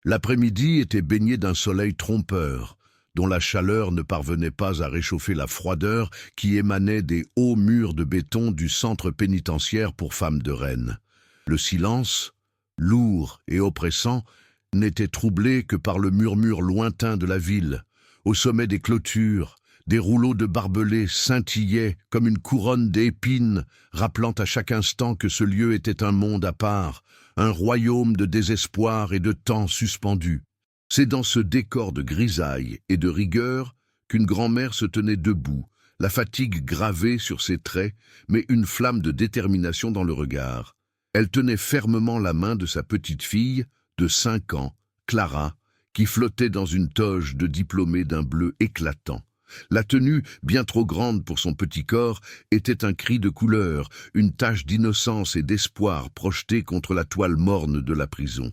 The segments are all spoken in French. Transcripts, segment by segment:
L'après-midi était baigné d'un soleil trompeur, dont la chaleur ne parvenait pas à réchauffer la froideur qui émanait des hauts murs de béton du centre pénitentiaire pour femmes de Rennes. Le silence, lourd et oppressant, n'était troublé que par le murmure lointain de la ville. Au sommet des clôtures, des rouleaux de barbelés scintillaient comme une couronne d'épines, rappelant à chaque instant que ce lieu était un monde à part, un royaume de désespoir et de temps suspendu. C'est dans ce décor de grisaille et de rigueur qu'une grand-mère se tenait debout, la fatigue gravée sur ses traits, mais une flamme de détermination dans le regard. Elle tenait fermement la main de sa petite fille, de 5 ans, Clara, qui flottait dans une toge de diplômée d'un bleu éclatant. La tenue, bien trop grande pour son petit corps, était un cri de couleur, une tache d'innocence et d'espoir projetée contre la toile morne de la prison.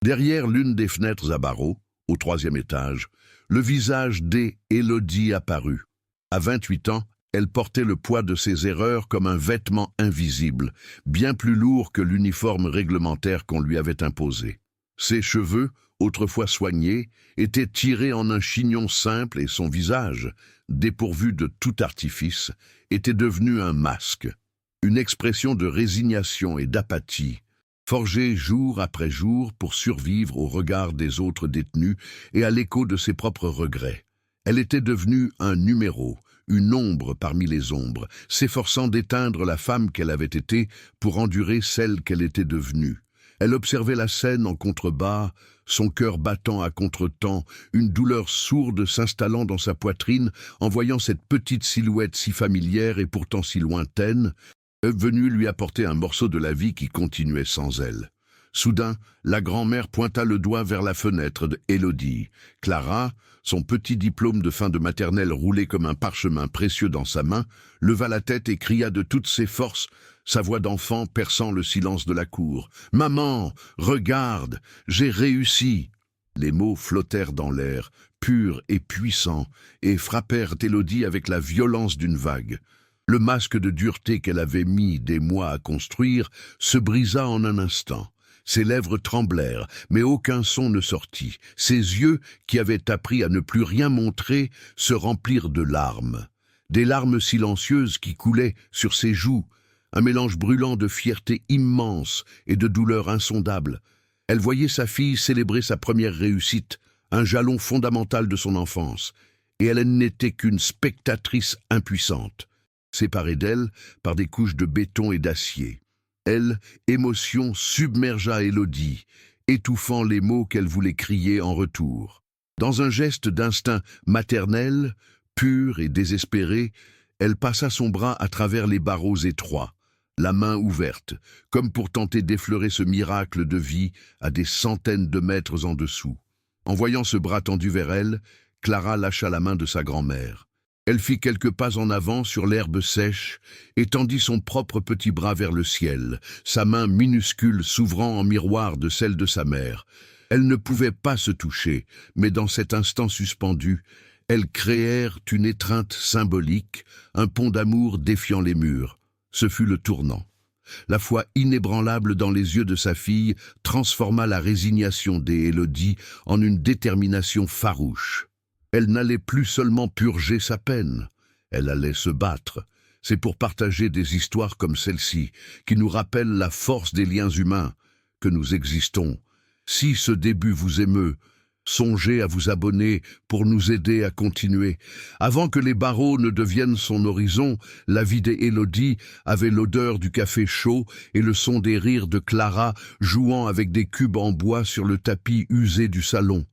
Derrière l'une des fenêtres à barreaux, au 3e étage, le visage d'Élodie apparut. À 28 ans, elle portait le poids de ses erreurs comme un vêtement invisible, bien plus lourd que l'uniforme réglementaire qu'on lui avait imposé. Ses cheveux, autrefois soignés, étaient tirés en un chignon simple et son visage, dépourvu de tout artifice, était devenu un masque, une expression de résignation et d'apathie, forgée jour après jour pour survivre au regard des autres détenus et à l'écho de ses propres regrets. Elle était devenue un numéro, une ombre parmi les ombres, s'efforçant d'éteindre la femme qu'elle avait été pour endurer celle qu'elle était devenue. Elle observait la scène en contrebas, son cœur battant à contretemps, une douleur sourde s'installant dans sa poitrine en voyant cette petite silhouette si familière et pourtant si lointaine, venue lui apporter un morceau de la vie qui continuait sans elle. Soudain, la grand-mère pointa le doigt vers la fenêtre d'Élodie. Clara, son petit diplôme de fin de maternelle roulé comme un parchemin précieux dans sa main, leva la tête et cria de toutes ses forces, sa voix d'enfant perçant le silence de la cour. « Maman, regarde, j'ai réussi !» Les mots flottèrent dans l'air, purs et puissants, et frappèrent Élodie avec la violence d'une vague. Le masque de dureté qu'elle avait mis des mois à construire se brisa en un instant. Ses lèvres tremblèrent, mais aucun son ne sortit. Ses yeux, qui avaient appris à ne plus rien montrer, se remplirent de larmes. Des larmes silencieuses qui coulaient sur ses joues, un mélange brûlant de fierté immense et de douleur insondable. Elle voyait sa fille célébrer sa première réussite, un jalon fondamental de son enfance, et elle n'était qu'une spectatrice impuissante, séparée d'elle par des couches de béton et d'acier. Elle, émotion, submergea Élodie, étouffant les mots qu'elle voulait crier en retour. Dans un geste d'instinct maternel, pur et désespéré, elle passa son bras à travers les barreaux étroits, la main ouverte, comme pour tenter d'effleurer ce miracle de vie à des centaines de mètres en dessous. En voyant ce bras tendu vers elle, Clara lâcha la main de sa grand-mère. Elle fit quelques pas en avant sur l'herbe sèche et tendit son propre petit bras vers le ciel, sa main minuscule s'ouvrant en miroir de celle de sa mère. Elles ne pouvaient pas se toucher, mais dans cet instant suspendu, elles créèrent une étreinte symbolique, un pont d'amour défiant les murs. Ce fut le tournant. La foi inébranlable dans les yeux de sa fille transforma la résignation d'Élodie en une détermination farouche. Elle n'allait plus seulement purger sa peine, elle allait se battre. C'est pour partager des histoires comme celle-ci, qui nous rappellent la force des liens humains, que nous existons. Si ce début vous émeut, songez à vous abonner pour nous aider à continuer. Avant que les barreaux ne deviennent son horizon, la vie d'Élodie avait l'odeur du café chaud et le son des rires de Clara jouant avec des cubes en bois sur le tapis usé du salon.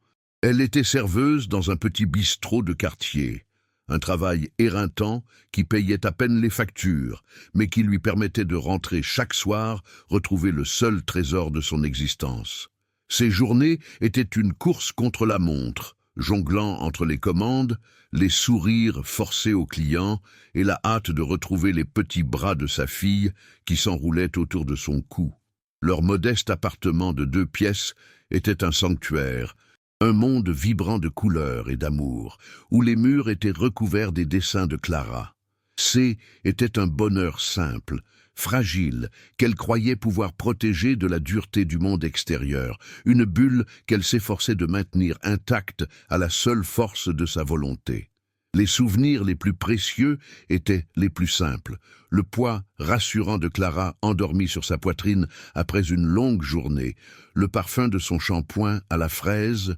Elle était serveuse dans un petit bistrot de quartier, un travail éreintant qui payait à peine les factures, mais qui lui permettait de rentrer chaque soir, retrouver le seul trésor de son existence. Ses journées étaient une course contre la montre, jonglant entre les commandes, les sourires forcés aux clients et la hâte de retrouver les petits bras de sa fille qui s'enroulaient autour de son cou. Leur modeste appartement de 2 pièces était un sanctuaire, un monde vibrant de couleurs et d'amour, où les murs étaient recouverts des dessins de Clara. C était un bonheur simple, fragile, qu'elle croyait pouvoir protéger de la dureté du monde extérieur, une bulle qu'elle s'efforçait de maintenir intacte à la seule force de sa volonté. Les souvenirs les plus précieux étaient les plus simples. Le poids rassurant de Clara endormie sur sa poitrine après une longue journée, le parfum de son shampoing à la fraise,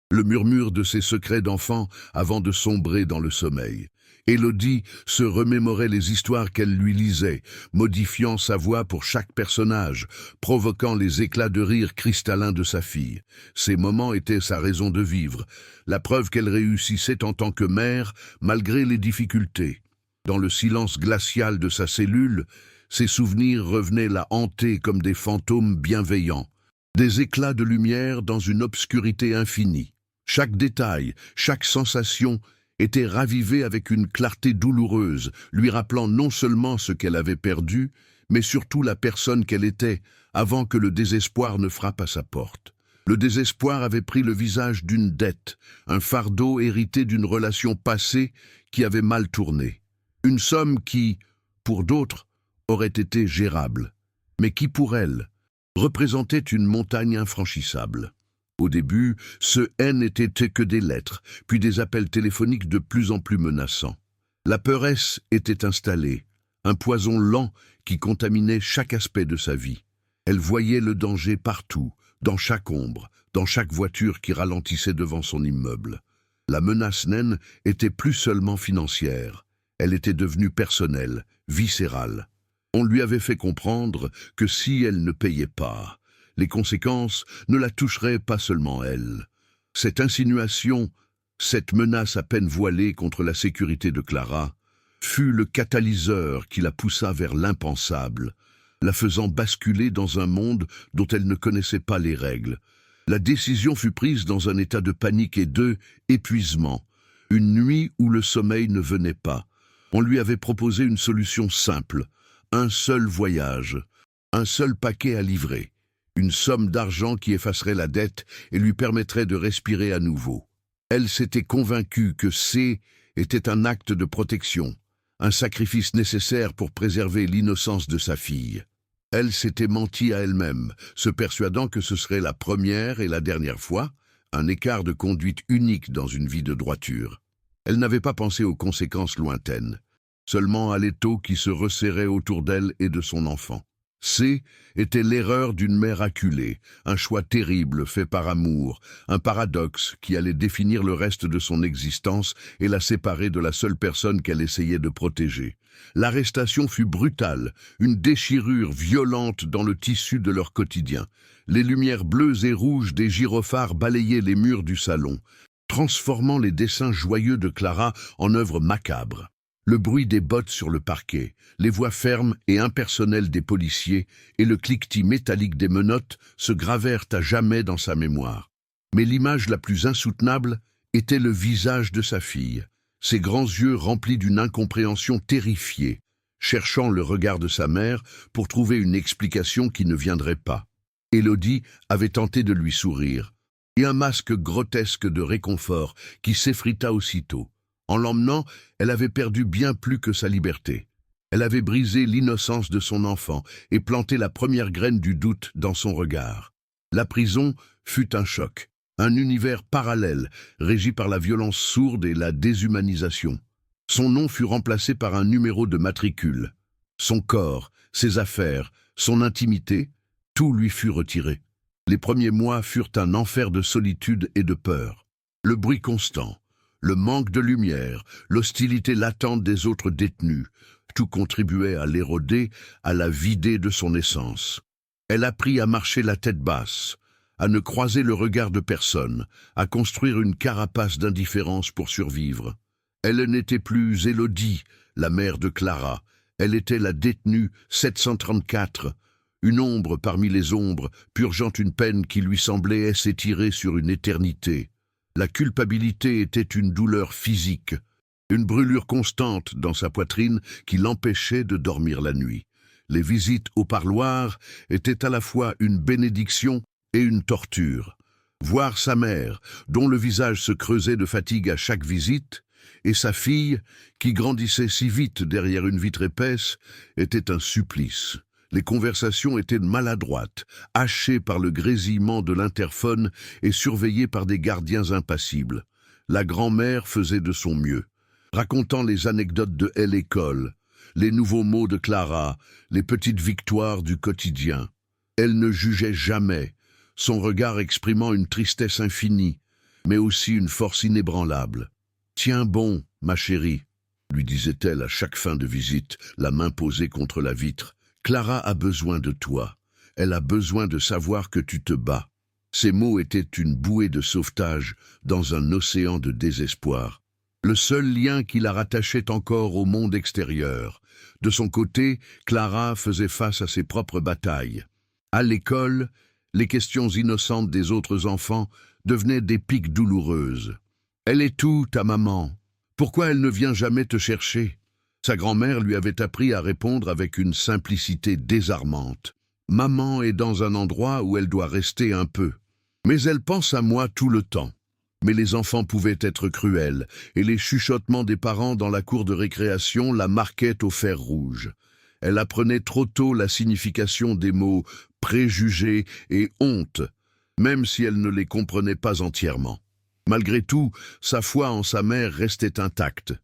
le murmure de ses secrets d'enfant avant de sombrer dans le sommeil. Élodie se remémorait les histoires qu'elle lui lisait, modifiant sa voix pour chaque personnage, provoquant les éclats de rire cristallins de sa fille. Ces moments étaient sa raison de vivre, la preuve qu'elle réussissait en tant que mère, malgré les difficultés. Dans le silence glacial de sa cellule, ses souvenirs revenaient la hanter comme des fantômes bienveillants, des éclats de lumière dans une obscurité infinie. Chaque détail, chaque sensation était ravivée avec une clarté douloureuse, lui rappelant non seulement ce qu'elle avait perdu, mais surtout la personne qu'elle était, avant que le désespoir ne frappe à sa porte. Le désespoir avait pris le visage d'une dette, un fardeau hérité d'une relation passée qui avait mal tourné. Une somme qui, pour d'autres, aurait été gérable, mais qui, pour elle, représentait une montagne infranchissable. Au début, ce N n'était que des lettres, puis des appels téléphoniques de plus en plus menaçants. La peuresse était installée, un poison lent qui contaminait chaque aspect de sa vie. Elle voyait le danger partout, dans chaque ombre, dans chaque voiture qui ralentissait devant son immeuble. La menace naine était plus seulement financière, elle était devenue personnelle, viscérale. On lui avait fait comprendre que si elle ne payait pas, les conséquences ne la toucheraient pas seulement elle. Cette insinuation, cette menace à peine voilée contre la sécurité de Clara, fut le catalyseur qui la poussa vers l'impensable, la faisant basculer dans un monde dont elle ne connaissait pas les règles. La décision fut prise dans un état de panique et d'épuisement, une nuit où le sommeil ne venait pas. On lui avait proposé une solution simple, un seul voyage, un seul paquet à livrer. Une somme d'argent qui effacerait la dette et lui permettrait de respirer à nouveau. Elle s'était convaincue que C était un acte de protection, un sacrifice nécessaire pour préserver l'innocence de sa fille. Elle s'était menti à elle-même, se persuadant que ce serait la première et la dernière fois, un écart de conduite unique dans une vie de droiture. Elle n'avait pas pensé aux conséquences lointaines, seulement à l'étau qui se resserrait autour d'elle et de son enfant. C était l'erreur d'une mère acculée, un choix terrible fait par amour, un paradoxe qui allait définir le reste de son existence et la séparer de la seule personne qu'elle essayait de protéger. L'arrestation fut brutale, une déchirure violente dans le tissu de leur quotidien. Les lumières bleues et rouges des gyrophares balayaient les murs du salon, transformant les dessins joyeux de Clara en œuvres macabres. Le bruit des bottes sur le parquet, les voix fermes et impersonnelles des policiers et le cliquetis métallique des menottes se gravèrent à jamais dans sa mémoire. Mais l'image la plus insoutenable était le visage de sa fille, ses grands yeux remplis d'une incompréhension terrifiée, cherchant le regard de sa mère pour trouver une explication qui ne viendrait pas. Élodie avait tenté de lui sourire, et un masque grotesque de réconfort qui s'effrita aussitôt. En l'emmenant, elle avait perdu bien plus que sa liberté. Elle avait brisé l'innocence de son enfant et planté la première graine du doute dans son regard. La prison fut un choc, un univers parallèle, régi par la violence sourde et la déshumanisation. Son nom fut remplacé par un numéro de matricule. Son corps, ses affaires, son intimité, tout lui fut retiré. Les premiers mois furent un enfer de solitude et de peur. Le bruit constant, le manque de lumière, l'hostilité latente des autres détenus, tout contribuait à l'éroder, à la vider de son essence. Elle apprit à marcher la tête basse, à ne croiser le regard de personne, à construire une carapace d'indifférence pour survivre. Elle n'était plus Élodie, la mère de Clara, elle était la détenue 734, une ombre parmi les ombres, purgeant une peine qui lui semblait s'étirer sur une éternité. La culpabilité était une douleur physique, une brûlure constante dans sa poitrine qui l'empêchait de dormir la nuit. Les visites au parloir étaient à la fois une bénédiction et une torture. Voir sa mère, dont le visage se creusait de fatigue à chaque visite, Et sa fille, qui grandissait si vite derrière une vitre épaisse, était un supplice. Les conversations étaient maladroites, hachées par le grésillement de l'interphone et surveillées par des gardiens impassibles. La grand-mère faisait de son mieux, racontant les anecdotes de l'école, les nouveaux mots de Clara, les petites victoires du quotidien. Elle ne jugeait jamais, son regard exprimant une tristesse infinie, mais aussi une force inébranlable. « Tiens bon, ma chérie », lui disait-elle à chaque fin de visite, la main posée contre la vitre. « Clara a besoin de toi. Elle a besoin de savoir que tu te bats. » Ces mots étaient une bouée de sauvetage dans un océan de désespoir. Le seul lien qui la rattachait encore au monde extérieur. De son côté, Clara faisait face à ses propres batailles. À l'école, les questions innocentes des autres enfants devenaient des piques douloureuses. « Elle est où, ta maman? Pourquoi elle ne vient jamais te chercher ?» Sa grand-mère lui avait appris à répondre avec une simplicité désarmante. « Maman est dans un endroit où elle doit rester un peu. Mais elle pense à moi tout le temps. » Mais les enfants pouvaient être cruels, et les chuchotements des parents dans la cour de récréation la marquaient au fer rouge. Elle apprenait trop tôt la signification des mots « préjugés » et « honte », même si elle ne les comprenait pas entièrement. Malgré tout, sa foi en sa mère restait intacte.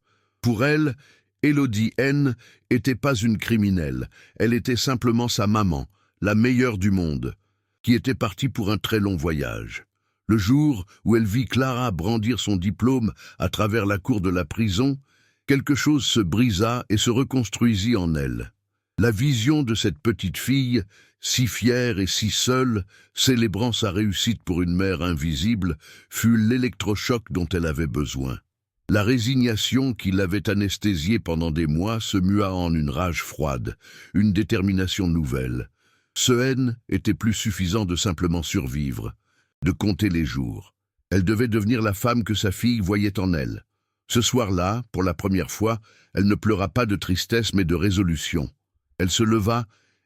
Pour elle, Élodie N n'était pas une criminelle, elle était simplement sa maman, la meilleure du monde, qui était partie pour un très long voyage. Le jour où elle vit Clara brandir son diplôme à travers la cour de la prison, quelque chose se brisa et se reconstruisit en elle. La vision de cette petite fille, si fière et si seule, célébrant sa réussite pour une mère invisible, fut l'électrochoc dont elle avait besoin. La résignation qui l'avait anesthésiée pendant des mois se mua en une rage froide, une détermination nouvelle. Ce haine était plus suffisant de simplement survivre, de compter les jours. Elle devait devenir la femme que sa fille voyait en elle. Ce soir-là, pour la première fois, elle ne pleura pas de tristesse mais de résolution. Elle se leva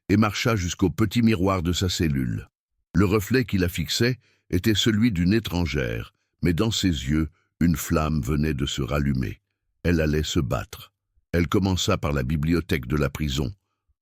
et marcha jusqu'au petit miroir de sa cellule. Le reflet qui la fixait était celui d'une étrangère, mais dans ses yeux, une flamme venait de se rallumer. Elle allait se battre. Elle commença par la bibliothèque de la prison,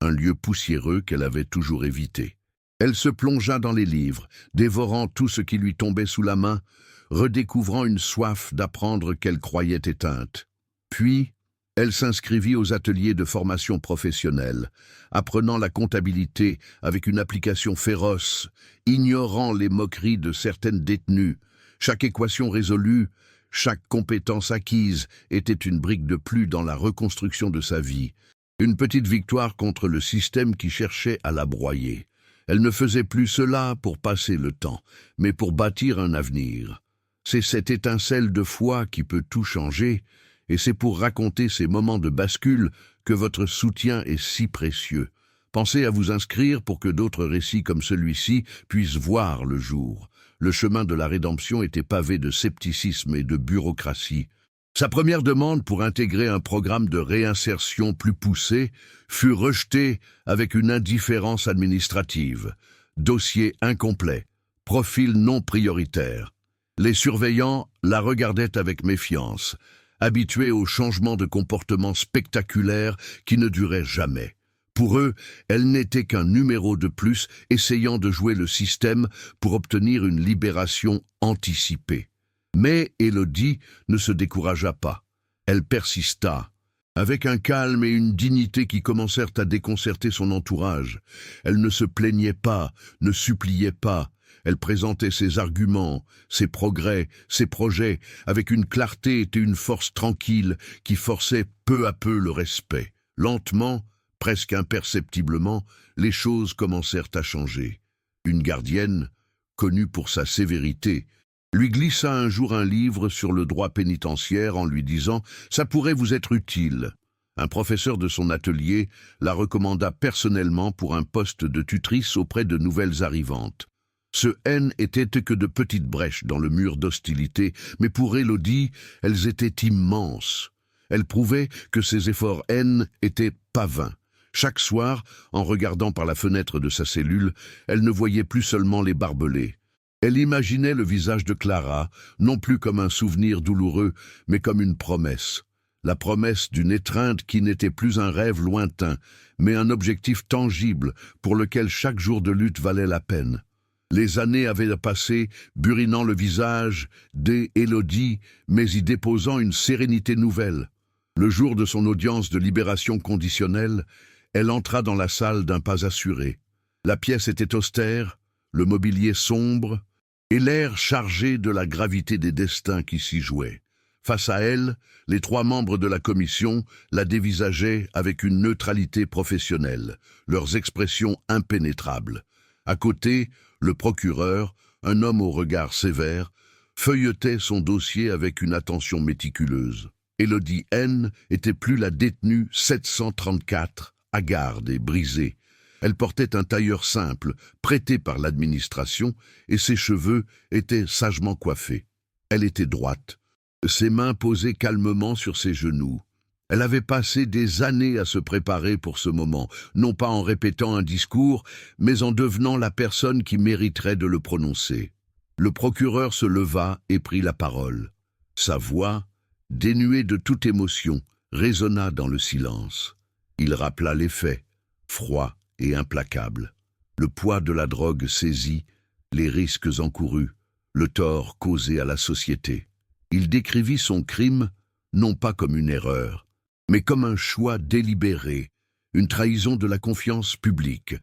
un lieu poussiéreux qu'elle avait toujours évité. Elle se plongea dans les livres, dévorant tout ce qui lui tombait sous la main, redécouvrant une soif d'apprendre qu'elle croyait éteinte. Puis, elle s'inscrivit aux ateliers de formation professionnelle, apprenant la comptabilité avec une application féroce, ignorant les moqueries de certaines détenues. Chaque équation résolue, chaque compétence acquise était une brique de plus dans la reconstruction de sa vie, une petite victoire contre le système qui cherchait à la broyer. Elle ne faisait plus cela pour passer le temps, mais pour bâtir un avenir. C'est cette étincelle de foi qui peut tout changer, et c'est pour raconter ces moments de bascule que votre soutien est si précieux. Pensez à vous inscrire pour que d'autres récits comme celui-ci puissent voir le jour. Le chemin de la rédemption était pavé de scepticisme et de bureaucratie. Sa première demande pour intégrer un programme de réinsertion plus poussé fut rejetée avec une indifférence administrative. Dossier incomplet, profil non prioritaire. Les surveillants la regardaient avec méfiance, habitués aux changements de comportement spectaculaires qui ne duraient jamais. Pour eux, elle n'était qu'un numéro de plus essayant de jouer le système pour obtenir une libération anticipée. Mais Élodie ne se découragea pas. Elle persista, avec un calme et une dignité qui commencèrent à déconcerter son entourage. Elle ne se plaignait pas, ne suppliait pas. Elle présentait ses arguments, ses progrès, ses projets, avec une clarté et une force tranquille qui forçaient peu à peu le respect. Lentement, presque imperceptiblement, les choses commencèrent à changer. Une gardienne, connue pour sa sévérité, lui glissa un jour un livre sur le droit pénitentiaire en lui disant « Ça pourrait vous être utile ». Un professeur de son atelier la recommanda personnellement pour un poste de tutrice auprès de nouvelles arrivantes. Ce haine était que de petites brèches dans le mur d'hostilité, mais pour Élodie, elles étaient immenses. Elle prouvait que ses efforts haine étaient pas vains. Chaque soir, en regardant par la fenêtre de sa cellule, elle ne voyait plus seulement les barbelés. Elle imaginait le visage de Clara, non plus comme un souvenir douloureux, mais comme une promesse. La promesse d'une étreinte qui n'était plus un rêve lointain, mais un objectif tangible pour lequel chaque jour de lutte valait la peine. Les années avaient passé, burinant le visage d'Élodie, mais y déposant une sérénité nouvelle. Le jour de son audience de libération conditionnelle, elle entra dans la salle d'un pas assuré. La pièce était austère, le mobilier sombre, et l'air chargé de la gravité des destins qui s'y jouaient. Face à elle, les 3 membres de la commission la dévisageaient avec une neutralité professionnelle, leurs expressions impénétrables. À côté, le procureur, un homme au regard sévère, feuilletait son dossier avec une attention méticuleuse. Élodie N était plus la détenue 734, hagarde et brisée. Elle portait un tailleur simple, prêté par l'administration, et ses cheveux étaient sagement coiffés. Elle était droite, ses mains posées calmement sur ses genoux. Elle avait passé des années à se préparer pour ce moment, non pas en répétant un discours, mais en devenant la personne qui mériterait de le prononcer. Le procureur se leva et prit la parole. Sa voix, dénuée de toute émotion, résonna dans le silence. Il rappela les faits, froid et implacable. Le poids de la drogue saisie, les risques encourus, le tort causé à la société. Il décrivit son crime, non pas comme une erreur, mais comme un choix délibéré, une trahison de la confiance publique.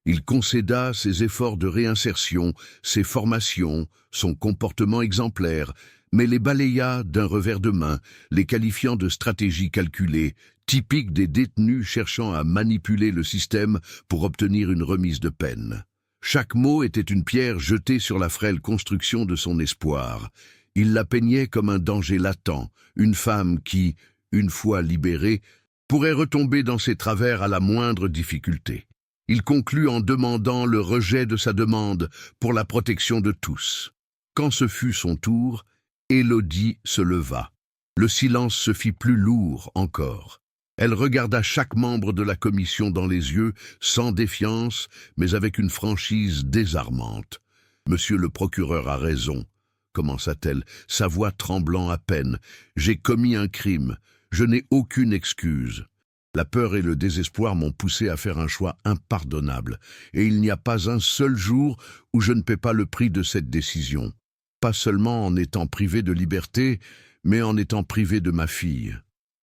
Il concéda ses efforts de réinsertion, ses formations, son comportement exemplaire, mais les balaya d'un revers de main, les qualifiant de stratégie calculée, typique des détenus cherchant à manipuler le système pour obtenir une remise de peine. Chaque mot était une pierre jetée sur la frêle construction de son espoir. Il la peignait comme un danger latent, une femme qui, une fois libérée, pourrait retomber dans ses travers à la moindre difficulté. Il conclut en demandant le rejet de sa demande pour la protection de tous. Quand ce fut son tour, Élodie se leva. Le silence se fit plus lourd encore. Elle regarda chaque membre de la commission dans les yeux, sans défiance, mais avec une franchise désarmante. « Monsieur le procureur a raison », commença-t-elle, sa voix tremblant à peine. « J'ai commis un crime. Je n'ai aucune excuse. La peur et le désespoir m'ont poussé à faire un choix impardonnable, et il n'y a pas un seul jour où je ne paie pas le prix de cette décision. Pas seulement en étant privé de liberté, mais en étant privé de ma fille. »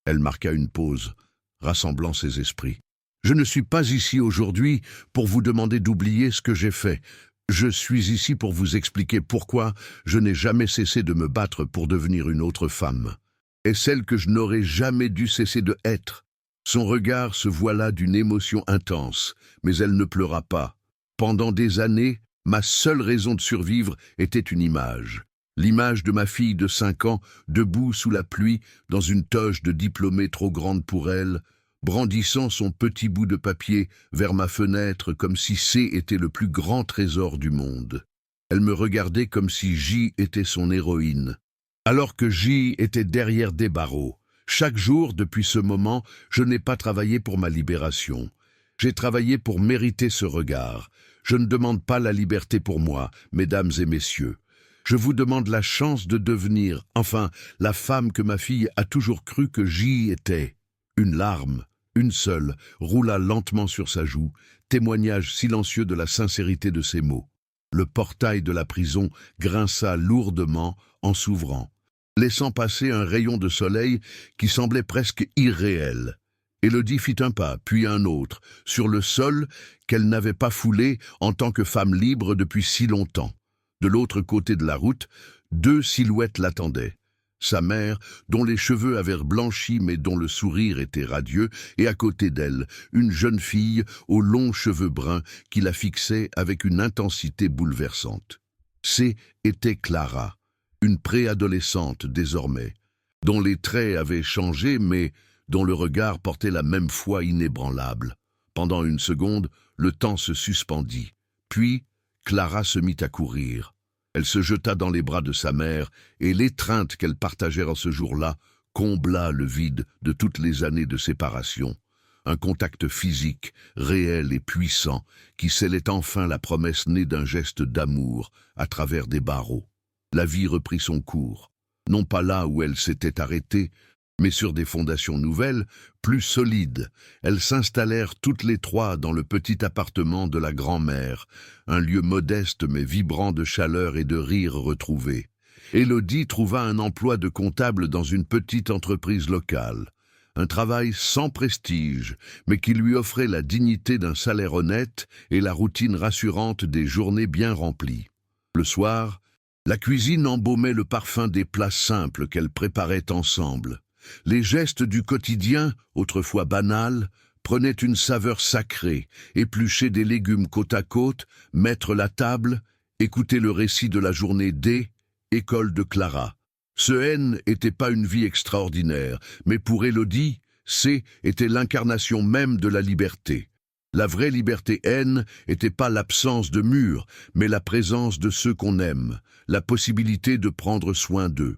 Elle marqua une pause, rassemblant ses esprits. « Je ne suis pas ici aujourd'hui pour vous demander d'oublier ce que j'ai fait. Je suis ici pour vous expliquer pourquoi je n'ai jamais cessé de me battre pour devenir une autre femme. Et celle que je n'aurais jamais dû cesser de être. » Son regard se voila d'une émotion intense, mais elle ne pleura pas. Pendant des années, ma seule raison de survivre était une image. L'image de ma fille de 5 ans, debout sous la pluie, dans une toge de diplômée trop grande pour elle, brandissant son petit bout de papier vers ma fenêtre comme si C était le plus grand trésor du monde. Elle me regardait comme si J était son héroïne, alors que J était derrière des barreaux. Chaque jour, depuis ce moment, je n'ai pas travaillé pour ma libération. J'ai travaillé pour mériter ce regard. Je ne demande pas la liberté pour moi, mesdames et messieurs. Je vous demande la chance de devenir, enfin, la femme que ma fille a toujours cru que J était. » Une larme, une seule, roula lentement sur sa joue, témoignage silencieux de la sincérité de ses mots. Le portail de la prison grinça lourdement en s'ouvrant, laissant passer un rayon de soleil qui semblait presque irréel. Élodie fit un pas, puis un autre, sur le sol qu'elle n'avait pas foulé en tant que femme libre depuis si longtemps. De l'autre côté de la route, 2 silhouettes l'attendaient. Sa mère, dont les cheveux avaient blanchi mais dont le sourire était radieux, et à côté d'elle, une jeune fille aux longs cheveux bruns qui la fixait avec une intensité bouleversante. C'était Clara, une préadolescente désormais, dont les traits avaient changé mais dont le regard portait la même foi inébranlable. Pendant une seconde, le temps se suspendit. Puis, Clara se mit à courir. Elle se jeta dans les bras de sa mère, et l'étreinte qu'elle partageait en ce jour-là combla le vide de toutes les années de séparation. un contact physique, réel et puissant, qui scellait enfin la promesse née d'un geste d'amour à travers des barreaux. La vie reprit son cours, non pas là où elle s'était arrêtée, mais sur des fondations nouvelles, plus solides. Elles s'installèrent toutes les trois dans le petit appartement de la grand-mère, un lieu modeste mais vibrant de chaleur et de rires retrouvés. Élodie trouva un emploi de comptable dans une petite entreprise locale. Un travail sans prestige, mais qui lui offrait la dignité d'un salaire honnête et la routine rassurante des journées bien remplies. Le soir, la cuisine embaumait le parfum des plats simples qu'elles préparaient ensemble. Les gestes du quotidien, autrefois banals, prenaient une saveur sacrée, éplucher des légumes côte à côte, mettre la table, écouter le récit de la journée D, école de Clara. Ce N n'était pas une vie extraordinaire, mais pour Élodie, C était l'incarnation même de la liberté. La vraie liberté N n'était pas l'absence de murs, mais la présence de ceux qu'on aime, la possibilité de prendre soin d'eux.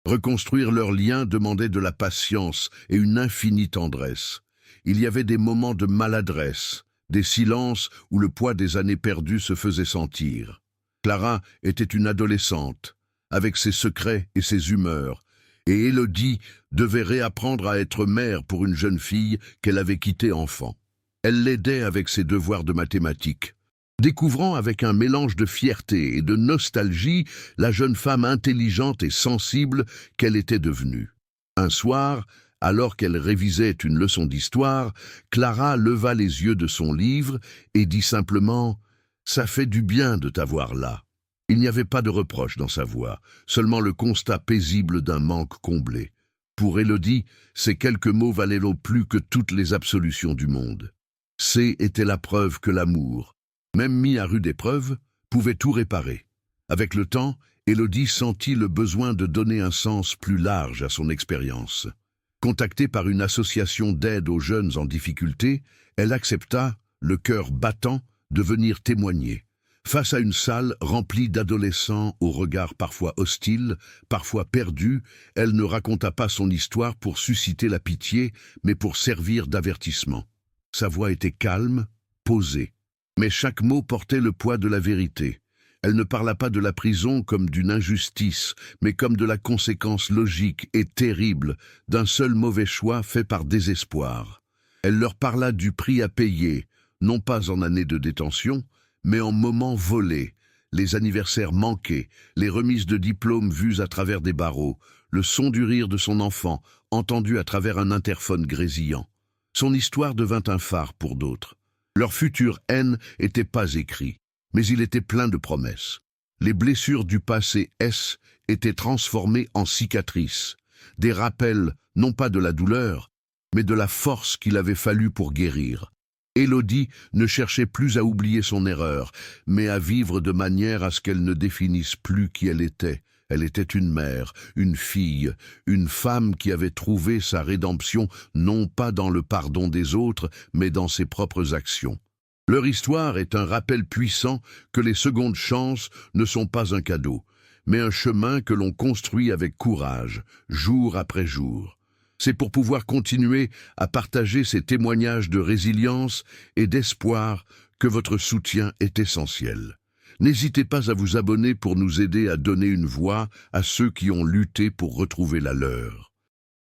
Reconstruire leurs liens demandait de la patience et une infinie tendresse. Il y avait des moments de maladresse, des silences où le poids des années perdues se faisait sentir. Clara était une adolescente, avec ses secrets et ses humeurs, et Élodie devait réapprendre à être mère pour une jeune fille qu'elle avait quittée enfant. Elle l'aidait avec ses devoirs de mathématiques, découvrant avec un mélange de fierté et de nostalgie la jeune femme intelligente et sensible qu'elle était devenue. Un soir, alors qu'elle révisait une leçon d'histoire, Clara leva les yeux de son livre et dit simplement « Ça fait du bien de t'avoir là ». Il n'y avait pas de reproche dans sa voix, seulement le constat paisible d'un manque comblé. Pour Élodie, ces quelques mots valaient plus que toutes les absolutions du monde. C était la preuve que l'amour, même mis à rude épreuve, pouvait tout réparer. Avec le temps, Élodie sentit le besoin de donner un sens plus large à son expérience. Contactée par une association d'aide aux jeunes en difficulté, elle accepta, le cœur battant, de venir témoigner. Face à une salle remplie d'adolescents aux regards parfois hostiles, parfois perdus, elle ne raconta pas son histoire pour susciter la pitié, mais pour servir d'avertissement. Sa voix était calme, posée, mais chaque mot portait le poids de la vérité. Elle ne parla pas de la prison comme d'une injustice, mais comme de la conséquence logique et terrible d'un seul mauvais choix fait par désespoir. Elle leur parla du prix à payer, non pas en années de détention, mais en moments volés, les anniversaires manqués, les remises de diplômes vues à travers des barreaux, le son du rire de son enfant, entendu à travers un interphone grésillant. Son histoire devint un phare pour d'autres. Leur futur N n'était pas écrit, mais il était plein de promesses. Les blessures du passé S étaient transformées en cicatrices, des rappels non pas de la douleur, mais de la force qu'il avait fallu pour guérir. Élodie ne cherchait plus à oublier son erreur, mais à vivre de manière à ce qu'elle ne définisse plus qui elle était. Elle était une mère, une fille, une femme qui avait trouvé sa rédemption non pas dans le pardon des autres, mais dans ses propres actions. Leur histoire est un rappel puissant que les secondes chances ne sont pas un cadeau, mais un chemin que l'on construit avec courage, jour après jour. C'est pour pouvoir continuer à partager ces témoignages de résilience et d'espoir que votre soutien est essentiel. N'hésitez pas à vous abonner pour nous aider à donner une voix à ceux qui ont lutté pour retrouver la leur.